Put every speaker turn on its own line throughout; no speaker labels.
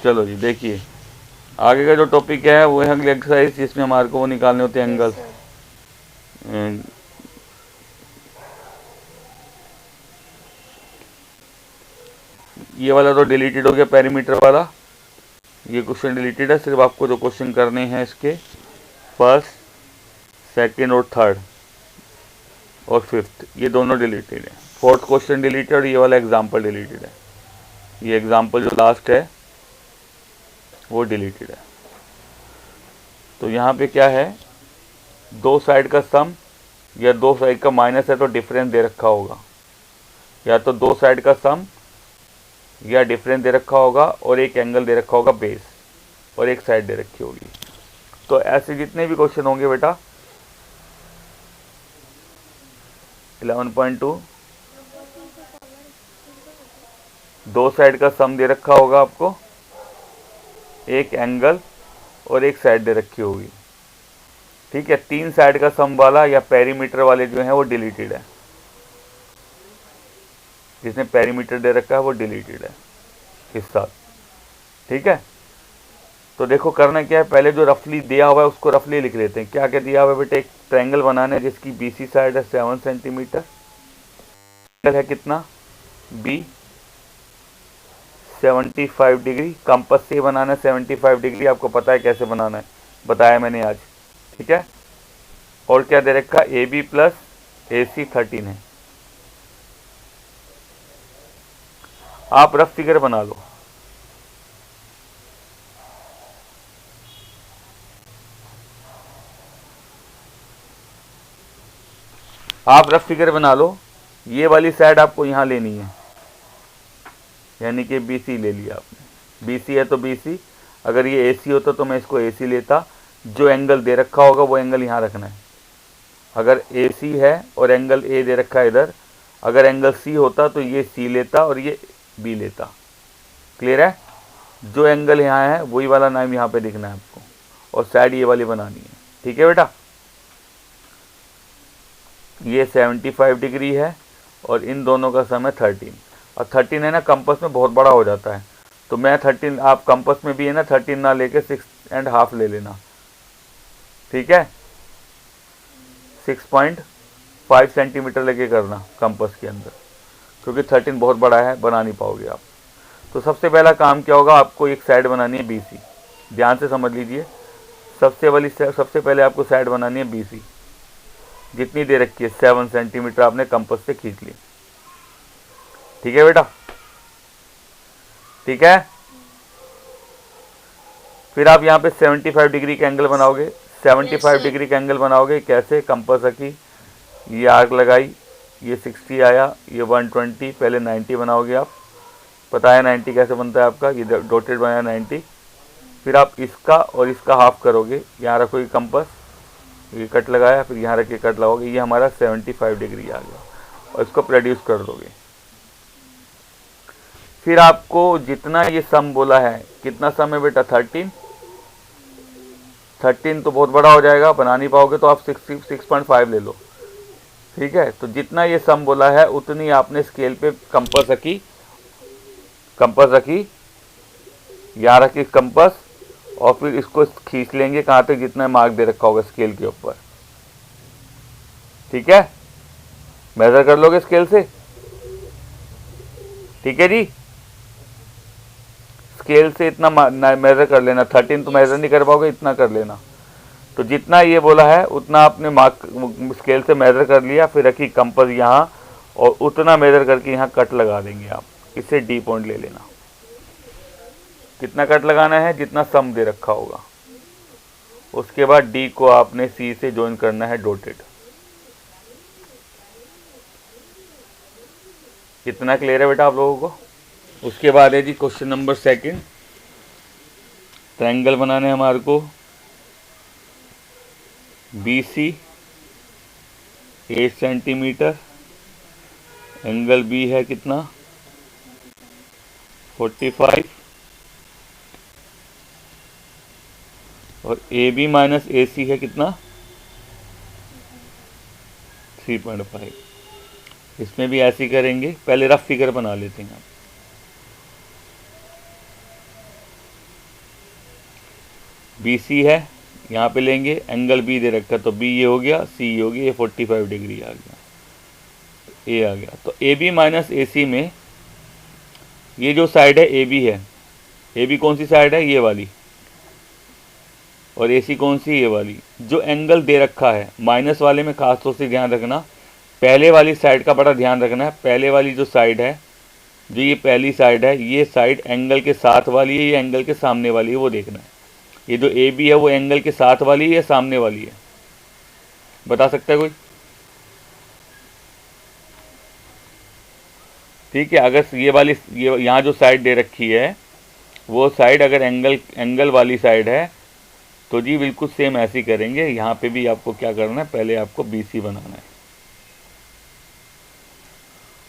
चलो जी देखिए, आगे का जो टॉपिक है वो है अगली एक्सरसाइज, जिसमें हमारे को वो निकालने होते हैं एंगल। ये वाला तो डिलीटेड हो गया, पेरीमीटर वाला, ये क्वेश्चन डिलीटेड है। सिर्फ आपको जो क्वेश्चन करने हैं इसके फर्स्ट, सेकंड और थर्ड और फिफ्थ, ये दोनों डिलीटेड है। फोर्थ क्वेश्चन डिलीटेड और ये वाला एग्जाम्पल डिलीटेड है। ये एग्जाम्पल जो लास्ट है वो डिलीटेड है। तो यहाँ पे क्या है, दो साइड का सम या दो साइड का माइनस है तो डिफरेंस दे रखा होगा, या तो दो साइड का सम या डिफरेंस दे रखा होगा और एक एंगल दे रखा होगा बेस, और एक साइड दे रखी होगी। तो ऐसे जितने भी क्वेश्चन होंगे बेटा 11.2, दो साइड का सम दे रखा होगा आपको, एक एंगल और एक साइड दे रखी होगी। ठीक है, तीन साइड का सम वाला या पेरीमीटर वाले जो हैं वो डिलीटेड है, जिसने पेरीमीटर दे रखा है वो डिलीटेड है इस साथ। ठीक है, तो देखो करना क्या है, पहले जो रफली दिया हुआ है उसको रफली लिख लेते हैं। क्या क्या दिया हुआ है बेटे, एक ट्रायंगल बनाना है जिसकी बीसी साइड है 7 सेंटीमीटर, एंगल है कितना बी 75 डिग्री, कंपास से बनाना है 75 डिग्री, आपको पता है कैसे बनाना है, बताया मैंने आज। ठीक है, और क्या दे रखा, ए बी प्लस ए सी 13 है। आप रफ फिगर बना लो। आप रफ फिगर बना लो, ये वाली साइड आपको यहाँ लेनी है, यानी कि BC ले लिया आपने। BC है तो BC, अगर ये AC होता तो मैं इसको AC लेता। जो एंगल दे रखा होगा वो एंगल यहाँ रखना है। अगर AC है और एंगल A दे रखा है इधर, अगर एंगल C होता तो ये C लेता और ये B लेता। क्लियर है, जो एंगल यहाँ है वही वाला नाम यहाँ पे दिखना है आपको, और साइड ये वाली बनानी है। ठीक है बेटा, ये 75 डिग्री है और इन दोनों का सम है 13, और 13 है ना कंपास में बहुत बड़ा हो जाता है, तो मैं 13, आप कंपास में भी है ना 13 ना लेके 6.5 ले लेना। ठीक है, 6.5 सेंटीमीटर लेके करना कंपास के अंदर, क्योंकि 13 बहुत बड़ा है, बना नहीं पाओगे आप। तो सबसे पहला काम क्या होगा, आपको एक साइड बनानी है BC, ध्यान से समझ लीजिए। सबसे पहले आपको साइड बनानी है BC, जितनी दे रखी है 7 सेंटीमीटर आपने कंपास से खींच ली। ठीक है बेटा, ठीक है। फिर आप यहाँ पे 75 डिग्री का एंगल बनाओगे। 75 डिग्री का एंगल बनाओगे कैसे, कंपास रखी, ये आर्क लगाई, ये 60 आया, ये 120, पहले 90 बनाओगे आप, पता है 90 कैसे बनता है आपका, ये डॉटेड बनाया 90। फिर आप इसका और इसका हाफ करोगे, यहाँ रखोगे कंपास, ये कट लगाया, फिर यहाँ रख के कट लगाओगे, ये हमारा 75 डिग्री आ गया, और इसको प्रोड्यूस कर दोगे। फिर आपको जितना ये सम बोला है, कितना सम है बेटा 13 तो बहुत बड़ा हो जाएगा, बना नहीं पाओगे तो आप 6.5 ले लो। ठीक है, तो जितना ये सम बोला है उतनी आपने स्केल पे कंपास रखी, यहाँ रखी कंपास, और फिर इसको खींच लेंगे कहाँ तक, जितना मार्क दे रखा होगा स्केल के ऊपर। ठीक है, मेजर कर लोगे स्केल से। ठीक है जी, स्केल से इतना मेजर कर लेना, 13 तो मेजर नहीं कर पाओगे, इतना कर लेना। तो जितना ये बोला है उतना आपने मार्क स्केल से मेजर कर लिया, फिर रखी कंपास यहाँ, और उतना मेजर करके यहाँ कट लगा देंगे आप, इससे D पॉइंट ले लेना। कितना कट लगाना है, जितना सम दे रखा होगा। उसके बाद D को आपने C से ज्वाइन करना है डॉटेड। कितना क्लियर है बेटा आप लोगों को। उसके बाद है जी क्वेश्चन नंबर सेकंड, ट्रायंगल बनाने हमारे को, BC 8 सेंटीमीटर, एंगल B है कितना 45, और AB माइनस AC है कितना 3.5। इसमें भी ऐसे ही करेंगे, पहले रफ फिगर बना लेते हैं। BC है, यहाँ पे लेंगे, एंगल B दे रखा है तो B ये हो गया, C ये हो गया, ये 45 डिग्री आ गया, A आ गया। तो AB माइनस AC में ये जो साइड है AB है, AB कौन सी साइड है, ये वाली, और AC कौन सी, ये वाली। जो एंगल दे रखा है माइनस वाले में खास तौर से ध्यान रखना, पहले वाली साइड का बड़ा ध्यान रखना है। पहले वाली जो साइड है, जो ये पहली साइड है, ये साइड एंगल के साथ वाली है या एंगल के सामने वाली है, वो देखना है। ये जो AB है वो एंगल के साथ वाली है या सामने वाली है, बता सकता है कोई? ठीक है, अगर ये वाली, ये यहाँ जो साइड दे रखी है वो साइड अगर एंगल वाली साइड है तो जी बिल्कुल सेम ऐसे ही करेंगे। यहाँ पे भी आपको क्या करना है, पहले आपको BC बनाना है,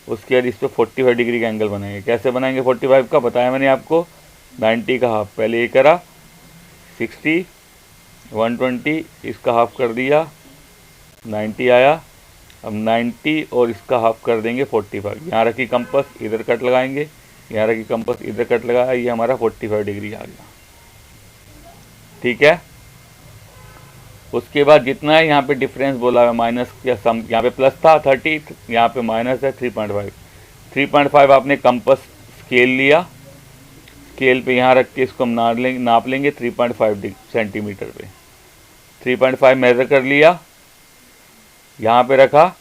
उसके बाद इस पर 45 डिग्री का एंगल बनाएंगे। कैसे बनाएंगे 45 का, बताया मैंने आपको, 90 का हाफ, पहले ये करा 60, 120, इसका हाफ कर दिया 90 आया। अब 90 और इसका हाफ कर देंगे 45। यहाँ रखी कंपास, इधर कट लगाएंगे, यहाँ रखी कंपास, इधर कट लगाया, ये हमारा 45 डिग्री आ गया। ठीक है, उसके बाद जितना है यहाँ पे डिफरेंस बोला है माइनस या सम, यहाँ पे प्लस था 30, यहाँ पे माइनस है 3.5। 3.5 आपने कंपास स्केल लिया, स्केल पे यहाँ रख के इसको हम नाप लेंगे 3.5 सेंटीमीटर पे। 3.5 मेज़र कर लिया, यहाँ पे रखा,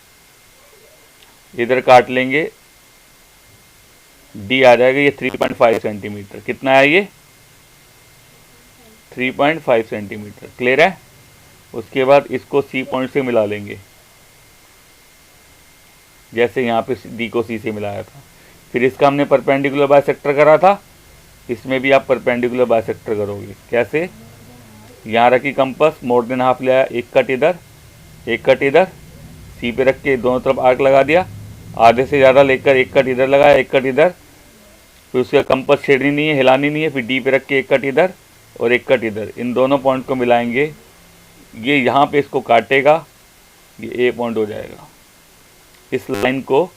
इधर काट लेंगे, D आ जाएगा, ये 3.5 सेंटीमीटर। कितना है ये, 3.5 सेंटीमीटर। क्लियर है? उसके बाद इसको C पॉइंट से मिला लेंगे, जैसे यहाँ पे D को C से मिलाया था। फिर इसका हमने परपेंडिकुलर बाइसेक्टर करा था, इसमें भी आप परपेंडिकुलर बाइसेक्टर करोगे। कैसे, यहाँ रखी कंपास, मोर देन हाफ ले आया, एक कट इधर, एक कट इधर, C पे रख के दोनों तरफ आर्क लगा दिया, आधे से ज़्यादा लेकर एक कट इधर लगाया, एक कट इधर, फिर उसका कंपास छेड़नी नहीं है, हिलानी नहीं है, फिर D पे रख के एक कट इधर और एक कट इधर, इन दोनों पॉइंट को मिलाएंगे। ये यहाँ पे इसको काटेगा, ये A पॉइंट हो जाएगा। इस लाइन को,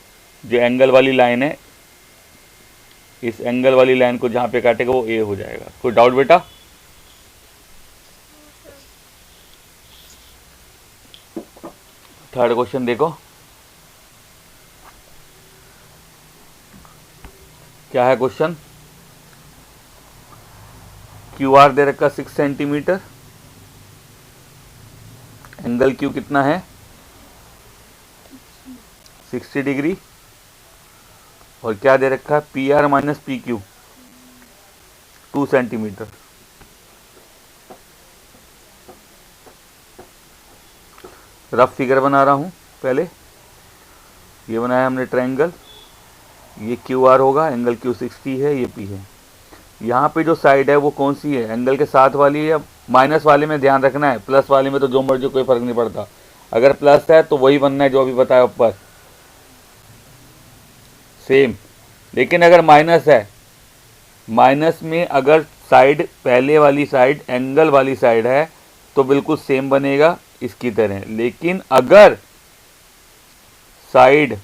जो एंगल वाली लाइन है, इस एंगल वाली लाइन को जहाँ पे काटेगा वो A हो जाएगा। कोई डाउट बेटा? थर्ड क्वेश्चन देखो, क्या है क्वेश्चन। QR दे रखा 6 सेंटीमीटर, एंगल Q कितना है, 60 डिग्री, और क्या दे रखा है, PR minus PQ 2 centimetre. Rough figure बना रहा हूँ पहले। ये बनाया हमने ट्रायंगल, ये QR होगा, एंगल Q 60 है, ये P है। यहाँ पे जो साइड है वो कौन सी है, एंगल के साथ वाली है या माइनस वाले में ध्यान रखना है। प्लस वाले में तो जो मर्जी कोई फर्क नहीं पड़ता, अगर प्लस है तो वही बनना है जो अभी बताया ऊपर, सेम। लेकिन अगर माइनस है, माइनस में अगर साइड पहले वाली साइड एंगल वाली साइड है तो बिल्कुल सेम बनेगा इसकी तरह। लेकिन अगर साइड,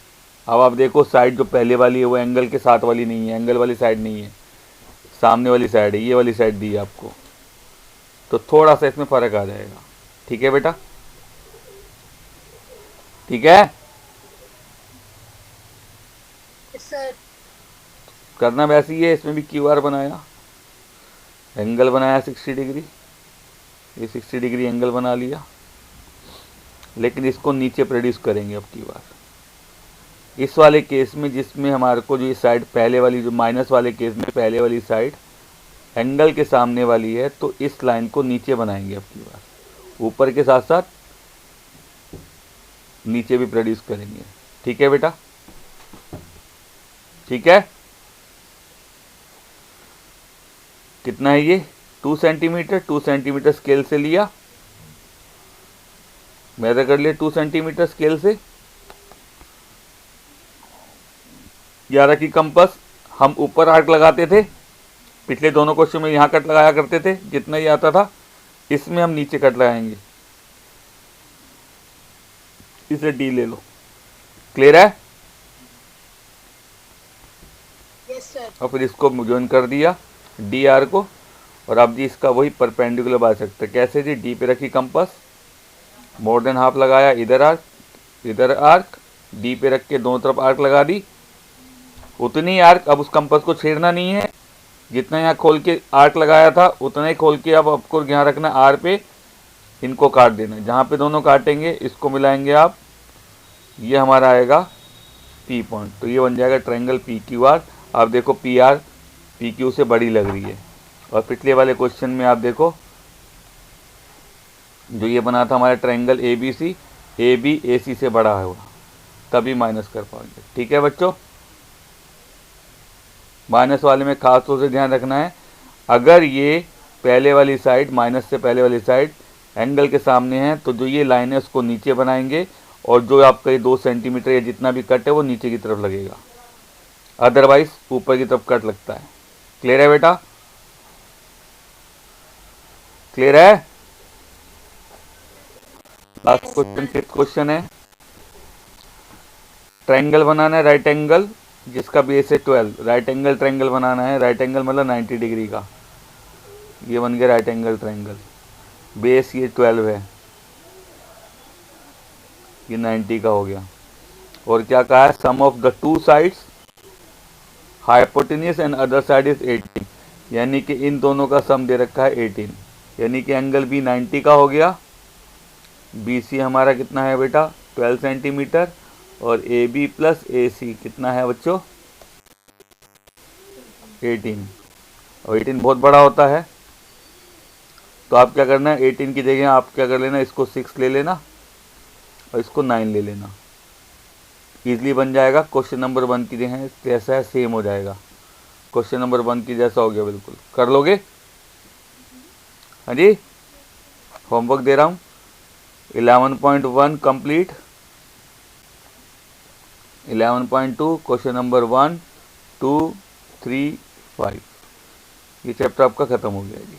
अब आप देखो साइड जो पहले वाली है वो एंगल के साथ वाली नहीं है, एंगल वाली साइड नहीं है, सामने वाली साइड है, ये वाली साइड दी है आपको, तो थोड़ा सा इसमें फर्क आ जाएगा। ठीक है बेटा, ठीक है,
सर
करना वैसे ही है। इसमें भी QR बनाया, एंगल बनाया 60 डिग्री, ये 60 डिग्री एंगल बना लिया, लेकिन इसको नीचे प्रोड्यूस करेंगे अब QR। इस वाले केस में जिसमें हमारे को जो ये साइड पहले वाली, जो माइनस वाले केस में पहले वाली साइड एंगल के सामने वाली है, तो इस लाइन को नीचे बनाएंगे अब QR, ऊपर के साथ साथ नीचे भी प्रोड्यूस करेंगे। ठीक है बेटा, ठीक है। कितना है ये, 2 सेंटीमीटर। 2 सेंटीमीटर स्केल से लिया, मेजर कर लिया 2 सेंटीमीटर स्केल से। 11 की कंपास, हम ऊपर आर्क लगाते थे, पिछले दोनों क्वेश्चन में यहाँ कट लगाया करते थे, जितना ही आता था, इसमें हम नीचे कट लगाएंगे, इसे D ले लो। क्लियर है?
Yes sir.
और फिर इसको ज्वाइन कर दिया DR को, और आप जी इसका वही परपेंडिकुलर बना सकते हैं। कैसे जी? डी पे रखी कंपास, मोर देन हाफ लगाया, इधर आर्क, डी पे रख के दोनों तरफ आर्क लगा दी, उतनी आर्क। अब उस कंपास को छेड़ना नहीं है, जितना यहाँ खोल के आर्क लगाया था उतना ही खोल के अब आपको यहाँ रखना आर पे, इनको काट देना। जहाँ पे दोनों काटेंगे इसको मिलाएंगे आप, ये हमारा आएगा पी पॉइंट। तो ये बन जाएगा ट्रायंगल पी क्यू आर। आप देखो पी आर पी क्यू से बड़ी लग रही है। और पिछले वाले क्वेश्चन में आप देखो जो ये बना था हमारा ट्रायंगल ए बी सी से बड़ा होगा, तभी माइनस कर पाएंगे। ठीक है बच्चों, माइनस वाले में खास तौर से ध्यान रखना है, अगर ये पहले वाली साइड, माइनस से पहले वाली साइड एंगल के सामने है तो जो ये लाइन है उसको नीचे बनाएंगे, और जो आपका ये 2 सेंटीमीटर या जितना भी कट है वो नीचे की तरफ लगेगा, अदरवाइज ऊपर की तरफ कट लगता है। क्लियर है बेटा? क्लियर है? लास्ट क्वेश्चन, 5th क्वेश्चन है, ट्रायंगल बनाना है राइट एंगल जिसका बेस है 12। राइट एंगल ट्रायंगल बनाना है, राइट एंगल मतलब 90 डिग्री का। ये बन गया राइट एंगल ट्रायंगल, बेस ये 12 है, ये 90 का हो गया। और क्या कहा है? Sum of the two sides hypotenuse and other side is 18, यानी कि इन दोनों का सम दे रखा है 18, यानी कि एंगल बी 90 का हो गया। बी सी हमारा कितना है बेटा? 12 सेंटीमीटर। और ए बी प्लस ए सी कितना है बच्चों? 18। और 18 बहुत बड़ा होता है, तो आप क्या करना है, 18 की जगह आप क्या कर लेना, इसको 6 ले लेना और इसको 9 ले लेना, ईजिली बन जाएगा। क्वेश्चन नंबर 1 की जगह जैसा है सेम हो जाएगा, क्वेश्चन नंबर 1 की जैसा हो गया, बिल्कुल कर लोगे? हाँ जी, होमवर्क दे रहा हूँ। 11.1 कंप्लीट, 11.2 क्वेश्चन नंबर 1, 2, 3, 5, ये चैप्टर आपका खत्म हो गया जी।